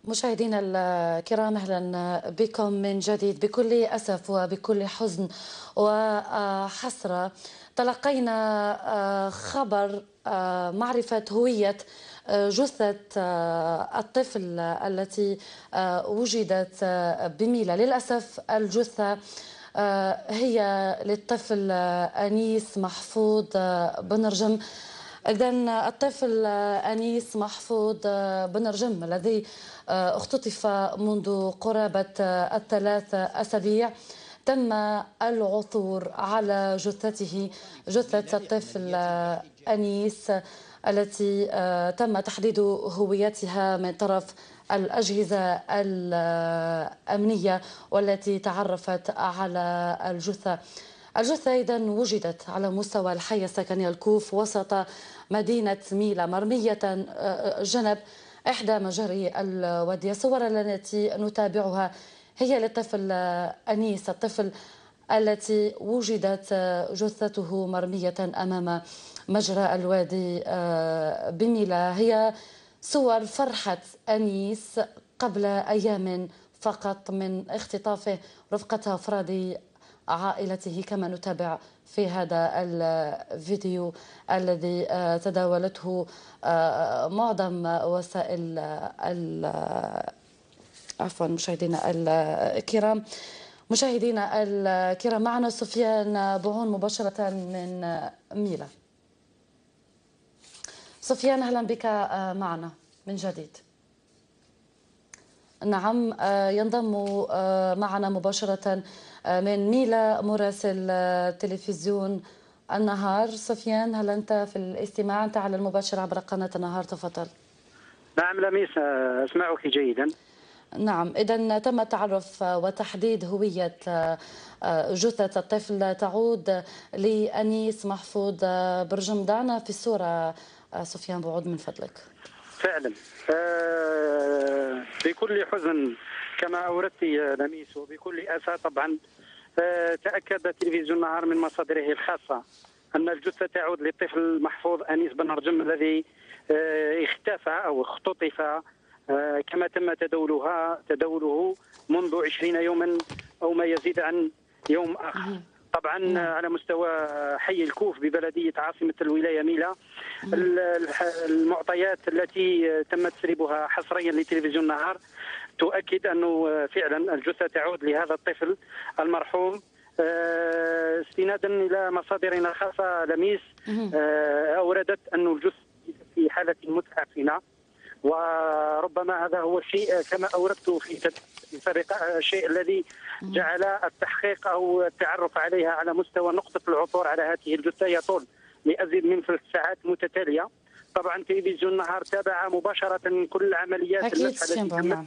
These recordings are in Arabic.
مشاهدينا الكرام، اهلا بكم من جديد. بكل اسف وبكل حزن وحسره تلقينا خبر معرفه هويه جثه الطفل التي وجدت بميلا. للاسف الجثه هي للطفل أنيس محفوظ بن رجم. إذن الطفل أنيس محفوظ بن رجم الذي اختطف منذ قرابة ال3 أسابيع تم العثور على جثته، جثة الطفل أنيس التي تم تحديد هويتها من طرف الأجهزة الأمنية والتي تعرفت على الجثة. الجثة إذن وجدت على مستوى الحي السكني الكوف وسط مدينة ميلا، مرمية جنب إحدى مجاري الودية. الصور التي نتابعها هي للطفل أنيس، الطفل التي وجدت جثته مرمية أمام مجرى الوادي بميلا. هي صور فرحة أنيس قبل أيام فقط من اختطافه رفقة أفراد عائلته، كما نتابع في هذا الفيديو الذي تداولته معظم وسائل عفوا مشاهدينا الكرام معنا سفيان بوعون مباشرة من ميلا. سفيان، أهلا بك معنا من جديد. نعم، ينضم معنا مباشرة من ميلا مراسل تلفزيون النهار. سفيان، هل أنت في الاستماع؟ أنت على المباشر عبر قناة النهار، تفضل. نعم لميس، أسمعك جيدا. نعم، إذا تم التعرف وتحديد هوية جثة الطفل تعود لأنيس محفوظ برجم. دعنا في الصورة سفيان بوعود من فضلك. فعلا بكل حزن كما أوردت لميس وبكل أسى طبعا تأكد تلفزيون النهار من مصادره الخاصة أن الجثة تعود للطفل محفوظ أنيس بن رجم الذي اختفى أو اختطف كما تم تداوله منذ 20 يوما أو ما يزيد عن يوم آخر. طبعا على مستوى حي الكوف ببلدية عاصمة الولاية ميلا، المعطيات التي تم تسريبها حصريا لتلفزيون النهار تؤكد أنه فعلا الجثة تعود لهذا الطفل المرحوم. استنادا إلى مصادرنا الخاصة لميس أوردت أن الجثة في حالة متعفنة، وربما هذا هو الشيء كما أوردت في الشيء الذي جعل التحقيق أو التعرف عليها على مستوى نقطة العثور على هذه الجثة يطول لأزيد من 3 ساعات متتالية. طبعا تلفزيون النهار تابع مباشرة كل العمليات التي تمت.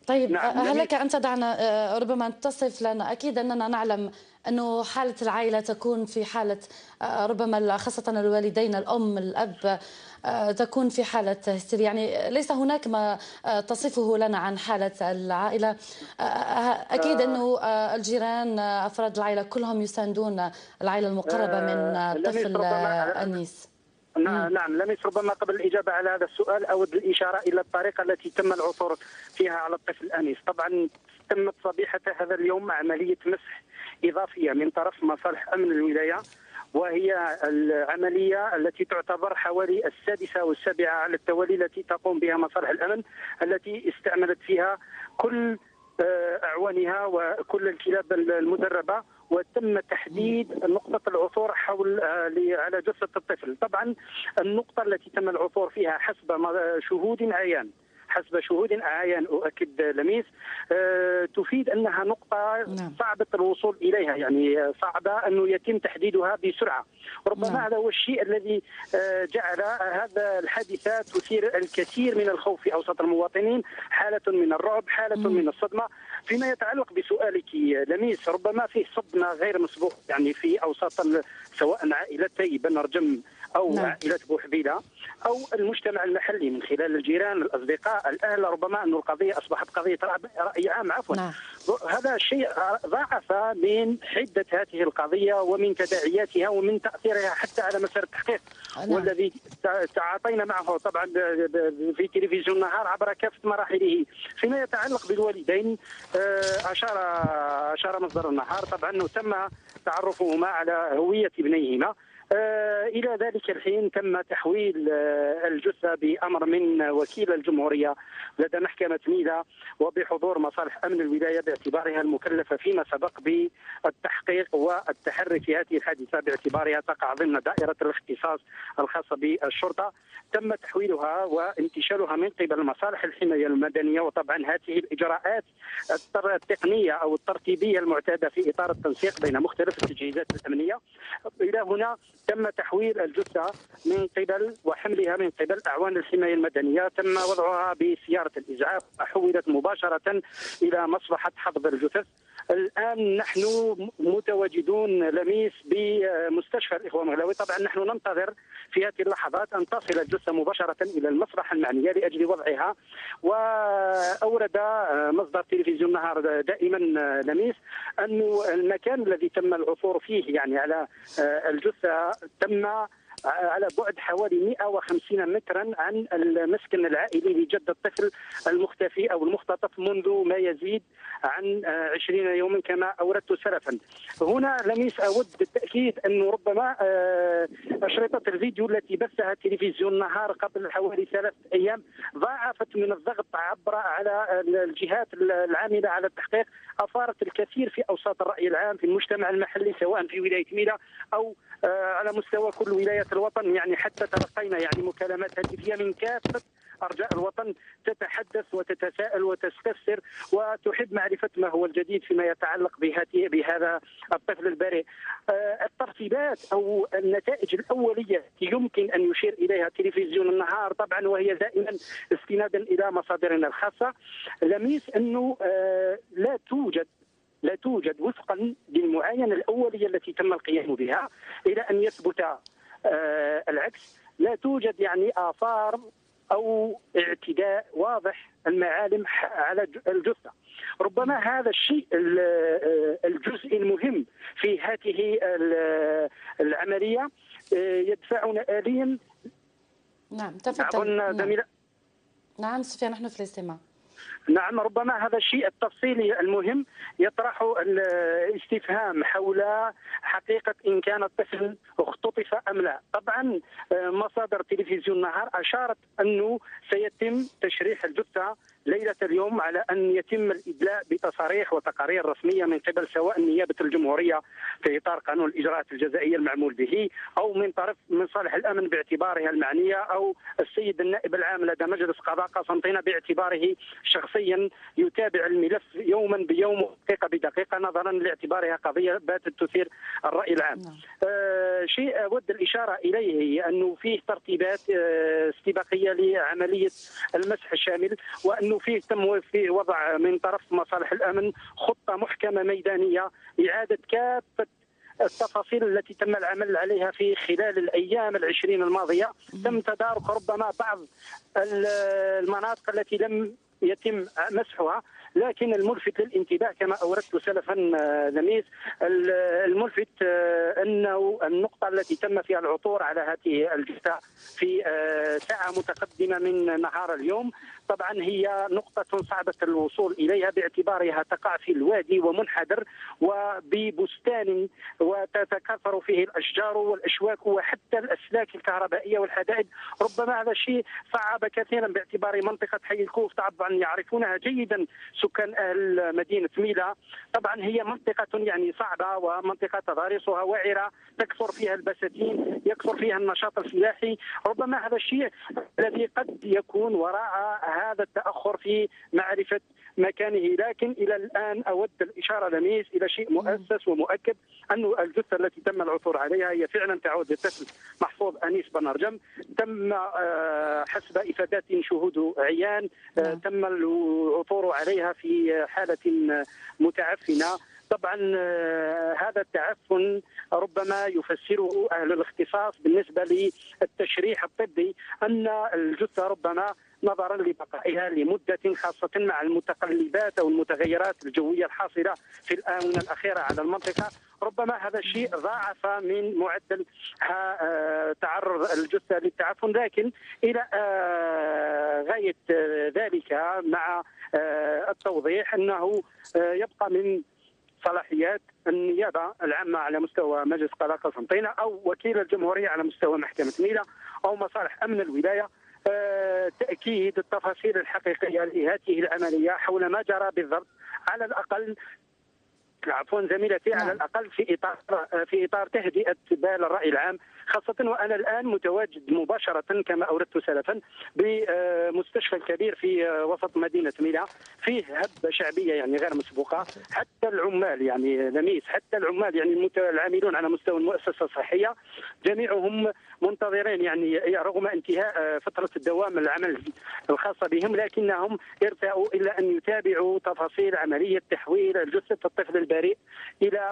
طيب، نعم. هل لك أن تدعنا ربما تصف لنا؟ أكيد أننا نعلم أنه حالة العائلة تكون في حالة ربما خاصة الوالدين الأم الأب تكون في حالة هستيريا، يعني ليس هناك ما تصفه لنا عن حالة العائلة. أكيد أنه الجيران أفراد العائلة كلهم يساندون العائلة المقربة من الطفل أنيس. نعم لميس، ربما قبل الإجابة على هذا السؤال أود الإشارة إلى الطريقة التي تم العثور فيها على الطفل أنيس. طبعا تمت صبيحة هذا اليوم عملية مسح إضافية من طرف مصالح أمن الولاية، وهي العملية التي تعتبر حوالي 6 أو 7 على التوالي التي تقوم بها مصالح الأمن، التي استعملت فيها كل أعوانها وكل الكلاب المدربة، وتم تحديد نقطة العثور حول على جثة الطفل. طبعا النقطة التي تم العثور فيها حسب شهود عيان أؤكد لميس تفيد أنها نقطة صعبة الوصول إليها، يعني صعبة أنه يتم تحديدها بسرعة. ربما هذا هو الشيء الذي جعل هذا الحادثة تثير الكثير من الخوف في أوسط المواطنين، حالة من الرعب، حالة من الصدمة. فيما يتعلق بسؤالك لميس، ربما فيه صدمة غير مسبوق يعني في أوسط سواء عائلتي بن رجم أو عائلة بوحبيلة أو المجتمع المحلي من خلال الجيران، الأصدقاء، الأهل. ربما أن القضية أصبحت قضية رأي عام هذا الشيء ضاعف من حدة هذه القضية ومن تداعياتها ومن تأثيرها حتى على مسار التحقيق. والذي تعاطينا معه طبعا في تلفزيون النهار عبر كافة مراحله. فيما يتعلق بالوالدين، أشار مصدر النهار طبعا أنه تم تعرفهما على هوية ابنيهما. إلى ذلك الحين تم تحويل الجثة بأمر من وكيل الجمهورية لدى محكمة ميلا وبحضور مصالح أمن الولاية باعتبارها المكلفة فيما سبق بالتحقيق والتحري في هذه الحادثة باعتبارها تقع ضمن دائرة الاختصاص الخاصة بالشرطة. تم تحويلها وانتشالها من قبل مصالح الحماية المدنية. وطبعا هذه الإجراءات التقنية أو الترتيبية المعتادة في إطار التنسيق بين مختلف التجهيزات الأمنية. إلى هنا تم تحويل الجثة من قبل وحملها من قبل أعوان الحماية المدنية. تم وضعها بسيارة الإسعاف وحولت مباشرة إلى مصلحة حفظ الجثث. الآن نحن متواجدون لميس بمستشفى الإخوة المغلاوي. طبعا نحن ننتظر في هذه اللحظات أن تصل الجثة مباشرة إلى المصلحة المعنية لأجل وضعها. وأورد مصدر تلفزيون النهار دائما لميس أن المكان الذي تم العثور فيه يعني على الجثة تم على بعد حوالي 150 مترا عن المسكن العائلي لجد الطفل المختفي أو المختطف منذ ما يزيد عن 20 يوما كما أوردت سلفا. هنا لميس أود بالتأكيد أنه ربما أشرطة الفيديو التي بثها تلفزيون النهار قبل حوالي 3 أيام ضاعفت من الضغط عبر على الجهات العاملة على التحقيق. أثارت الكثير في أوساط الرأي العام في المجتمع المحلي سواء في ولاية ميلا أو على مستوى كل ولايات الوطن. يعني حتى تلقينا يعني مكالمات هاتفية من كافة أرجاء الوطن تتحدث وتتساءل وتستفسر وتحب معرفة ما هو الجديد فيما يتعلق بهذا الطفل البريء. الترتيبات أو النتائج الأولية يمكن أن يشير إليها تلفزيون النهار طبعا وهي دائما استنادا إلى مصادرنا الخاصة لميس أنه لا توجد وفقا للمعاينة الأولية التي تم القيام بها إلى أن يثبت العكس. لا توجد يعني آثار أو اعتداء واضح المعالم على الجثة. ربما هذا الشيء الجزء المهم في هذه العملية يدفعنا آليا. نعم تفضل. نعم سفيان نحن في الاستماع. نعم ربما هذا الشيء التفصيلي المهم يطرح الاستفهام حول حقيقة إن كان الطفل اختطف أم لا. طبعا مصادر تلفزيون النهار أشارت أنه سيتم تشريح الجثة ليلة اليوم على أن يتم الإدلاء بتصاريح وتقارير رسمية من قبل سواء نيابة الجمهورية في إطار قانون الإجراءات الجزائية المعمول به أو من طرف مصالح الأمن باعتبارها المعنية أو السيد النائب العام لدى مجلس قضاء قسنطينة باعتباره شخصيا يتابع الملف يوما بيوم ودقيقة بدقيقة نظرا لاعتبارها قضية باتت تثير الرأي العام. شيء أود الإشارة إليه أنه فيه ترتيبات استباقية لعملية المسح الشامل وأنه تم فيه وضع من طرف مصالح الأمن خطة محكمة ميدانية إعادة كافة التفاصيل التي تم العمل عليها في خلال الأيام 20 الماضية. تم تدارك ربما بعض المناطق التي لم يتم مسحها لكن الملفت للانتباه كما أوردت سلفا لميس الملفت أنه النقطة التي تم فيها العثور على هذه الجثة في ساعة متقدمة من نهار اليوم طبعا هي نقطة صعبة الوصول إليها باعتبارها تقع في الوادي ومنحدر وببستان وتتكاثر فيه الأشجار والأشواك وحتى الأسلاك الكهربائية والحدائد. ربما هذا الشيء صعب كثيرا باعتبار منطقة حي الكوف طبعا يعرفونها جيدا سكان أهل مدينة ميلا. طبعا هي منطقة يعني صعبة ومنطقة تضاريسها وعرة تكثر فيها البساتين يكثر فيها النشاط الفلاحي. ربما هذا الشيء الذي قد يكون وراء هذا التأخر في معرفة مكانه. لكن إلى الآن أود الإشارة لميس إلى شيء مؤسس ومؤكد أن الجثة التي تم العثور عليها هي فعلا تعود للطفل محفوظ أنيس بنرجم. تم حسب إفادات شهود عيان تم العثور عليها في حالة متعفنة. طبعا هذا التعفن ربما يفسره أهل الاختصاص بالنسبة للتشريح الطبي أن الجثة ربما نظرا لبقائها لمدة، خاصة مع المتقلبات أو المتغيرات الجوية الحاصلة في الآونة الأخيرة على المنطقة. ربما هذا الشيء ضاعف من معدل تعرض الجثة للتعفن، لكن إلى غاية ذلك مع التوضيح أنه يبقى من صلاحيات النيابة العامة على مستوى مجلس قضاء قسنطينة أو وكيل الجمهورية على مستوى محكمة ميلا أو مصالح أمن الولاية تأكيد التفاصيل الحقيقية لهذه العملية حول ما جرى بالضبط، على الأقل زميلتي، على الأقل في إطار تهدئة بال الرأي العام، خاصة وأنا الآن متواجد مباشرة كما أوردت سلفا بمستشفى الكبير في وسط مدينة ميلا، فيه هبة شعبية يعني غير مسبوقة. حتى العمال يعني لميس، حتى العمال يعني العاملون على مستوى المؤسسة الصحية جميعهم منتظرين يعني رغم انتهاء فترة الدوام العمل الخاصة بهم، لكنهم ارتأوا إلا أن يتابعوا تفاصيل عملية تحويل جثة الطفل البريء إلى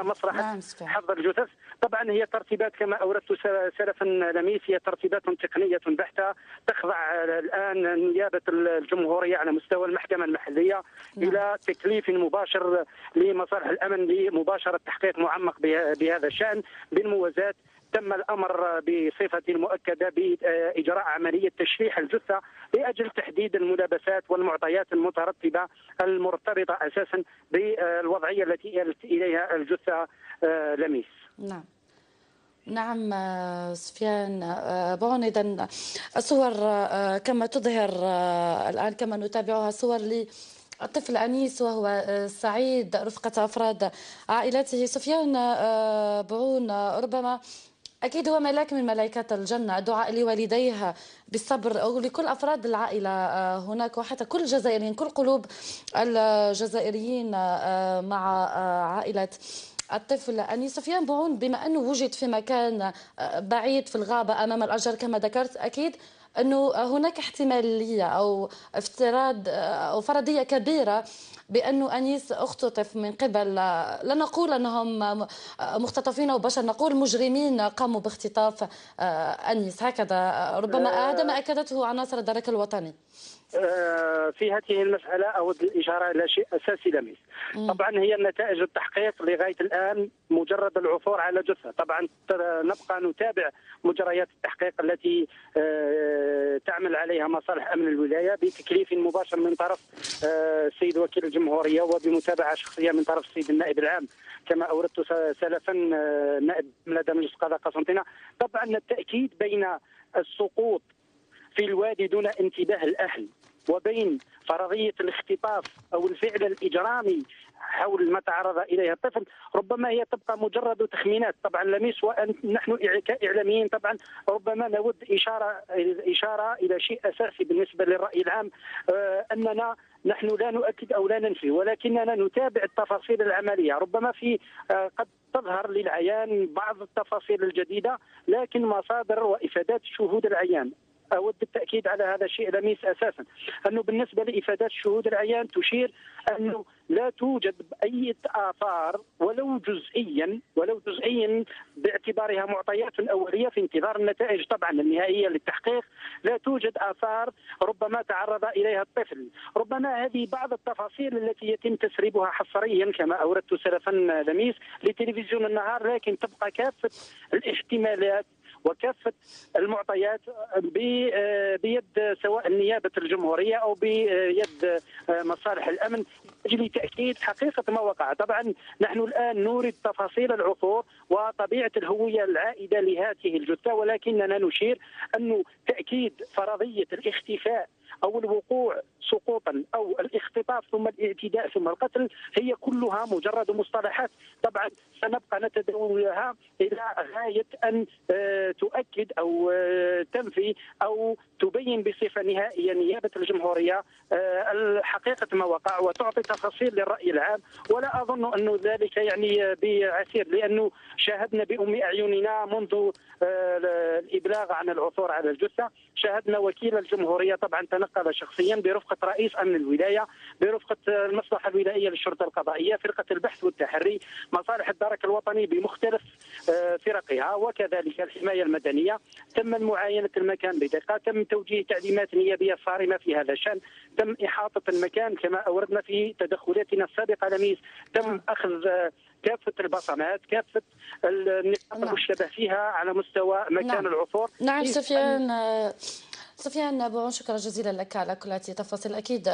مصرحة حفظ الجثث. طبعا هي ترتيبات كما أوردت سلفا لميس، هي ترتيبات تقنية بحتة تخضع الآن نيابة الجمهورية على مستوى المحكمة المحلية إلى تكليف مباشر لمصالح الأمن لمباشرة تحقيق معمق بهذا الشأن. بالموازاة تم الأمر بصفة مؤكدة بإجراء عملية تشريح الجثة لأجل تحديد الملابسات والمعطيات المرتبطة أساسا بالوضعية التي آلت إليها الجثة لميس. نعم سفيان بون. إذن الصور كما تظهر الآن كما نتابعها صور الطفل أنيس وهو سعيد رفقة أفراد عائلته. سفيان بعون، ربما أكيد هو ملاك من ملائكة الجنة، الدعاء لوالديه بالصبر أو لكل أفراد العائلة هناك، وحتى كل الجزائريين، كل قلوب الجزائريين مع عائلة الطفل أنيس. سفيان بعون، بما أنه وجد في مكان بعيد في الغابة أمام الأشجار كما ذكرت، أكيد أنه هناك احتمالية أو افتراض أو فرضية كبيرة بأنه أنيس اختطف من قبل، لا نقول أنهم مختطفين أو بشر، نقول مجرمين قاموا باختطاف أنيس، هكذا ربما هذا ما أكدته عناصر الدرك الوطني. في هذه المسألة أود الإشارة إلى شيء أساسي لميس. طبعا هي نتائج التحقيق لغاية الآن مجرد العثور على جثة. طبعا نبقى نتابع مجريات التحقيق التي تعمل عليها مصالح أمن الولاية بتكليف مباشر من طرف السيد وكيل الجمهورية وبمتابعة شخصية من طرف السيد النائب العام كما أوردت سلفا نائب لدى مجلس قضاء قسنطينة. طبعا التأكيد بين السقوط في الوادي دون انتباه الأهل وبين فرضية الاختطاف أو الفعل الإجرامي حول ما تعرض إليه الطفل ربما هي تبقى مجرد تخمينات. طبعا لميس ونحن كإعلاميين طبعا ربما نود إشارة إلى شيء أساسي بالنسبة للرأي العام، أننا نحن لا نؤكد أو لا ننفي، ولكننا نتابع التفاصيل العملية. ربما قد تظهر للعيان بعض التفاصيل الجديدة، لكن مصادر وإفادات شهود العيان أود التأكيد على هذا الشيء لميس أساسا، أنه بالنسبة لإفادات شهود العيان تشير أنه لا توجد أي آثار ولو جزئيا باعتبارها معطيات أولية في انتظار النتائج طبعا النهائية للتحقيق. لا توجد آثار ربما تعرض إليها الطفل. ربما هذه بعض التفاصيل التي يتم تسريبها حصريا كما أوردت سلفا لميس لتلفزيون النهار، لكن تبقى كافة الاحتمالات وكافة المعطيات بيد سواء نيابة الجمهورية أو بيد مصالح الأمن أجل تأكيد حقيقة ما وقع. طبعا نحن الآن نورد تفاصيل العثور وطبيعة الهوية العائدة لهذه الجثة، ولكننا نشير أنه تأكيد فرضية الاختفاء أو الوقوع سقوطا أو الاختطاف ثم الاعتداء ثم القتل هي كلها مجرد مصطلحات. طبعا سنبقى نتداولها إلى غاية أن تؤكد أو تنفي أو تبين بصفة نهائية نيابة الجمهورية حقيقة ما وقع وتعطي تفاصيل للرأي العام. ولا أظن أنه ذلك يعني بعسير، لأنه شاهدنا بأم أعيننا منذ الإبلاغ عن العثور على الجثة، شاهدنا وكيل الجمهورية طبعا تنقل شخصيا برفقة رئيس أمن الولاية، برفقة المصلحة الولائية للشرطة القضائية، فرقة البحث والتحري، مصالح الدرك الوطني بمختلف فرقها، وكذلك الحماية المدنية. تم معاينة المكان بدقة، تم توجيه تعليمات نيابية صارمة في هذا الشأن، تم إحاطة المكان كما أوردنا في تدخلاتنا السابقة لميس، تم أخذ كافة البصمات، كافة النقاط المشتبه فيها على مستوى مكان العثور. نعم سفيان بون، شكرا جزيلا لك على كل هذه التفاصيل. أكيد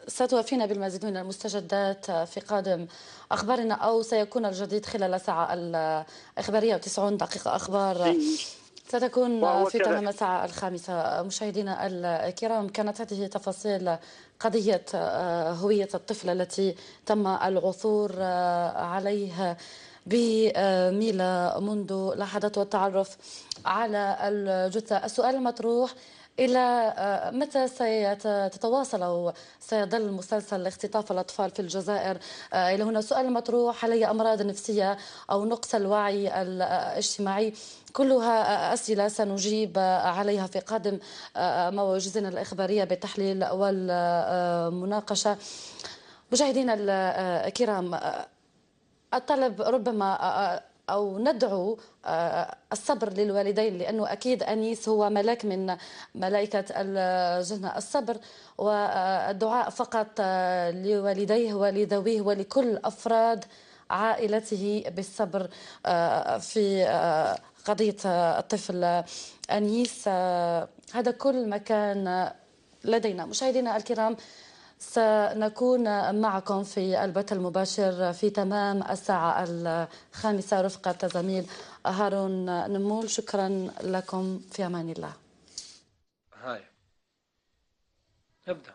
ستوافينا بالمزيد من المستجدات في قادم أخبارنا، أو سيكون الجديد خلال الساعة الإخبارية و90 دقيقة أخبار ستكون في تمام الساعة 5. مشاهدينا الكرام، كانت هذه تفاصيل قضية هوية الطفلة التي تم العثور عليها بميلا منذ لحظات والتعرف على الجثة. السؤال المطروح: إلى متى ستتواصل أو سيظل مسلسل اختطاف الأطفال في الجزائر؟ إلى هنا السؤال المطروح: هل هي أمراض نفسية أو نقص الوعي الاجتماعي؟ كلها أسئلة سنجيب عليها في قادم مواجزنا الإخبارية بالتحليل والمناقشة. مشاهدينا الكرام، الطلب ربما أو ندعو الصبر للوالدين، لأنه أكيد أنيس هو ملاك من ملائكة الجنة. الصبر والدعاء فقط لوالديه ولذويه ولكل أفراد عائلته بالصبر في قضية الطفل أنيس. هذا كل ما كان لدينا. مشاهدينا الكرام، سنكون معكم في البث المباشر في تمام الساعة 5 رفقة زميل هارون نمول. شكرا لكم، في أمان الله. هاي نبدأ.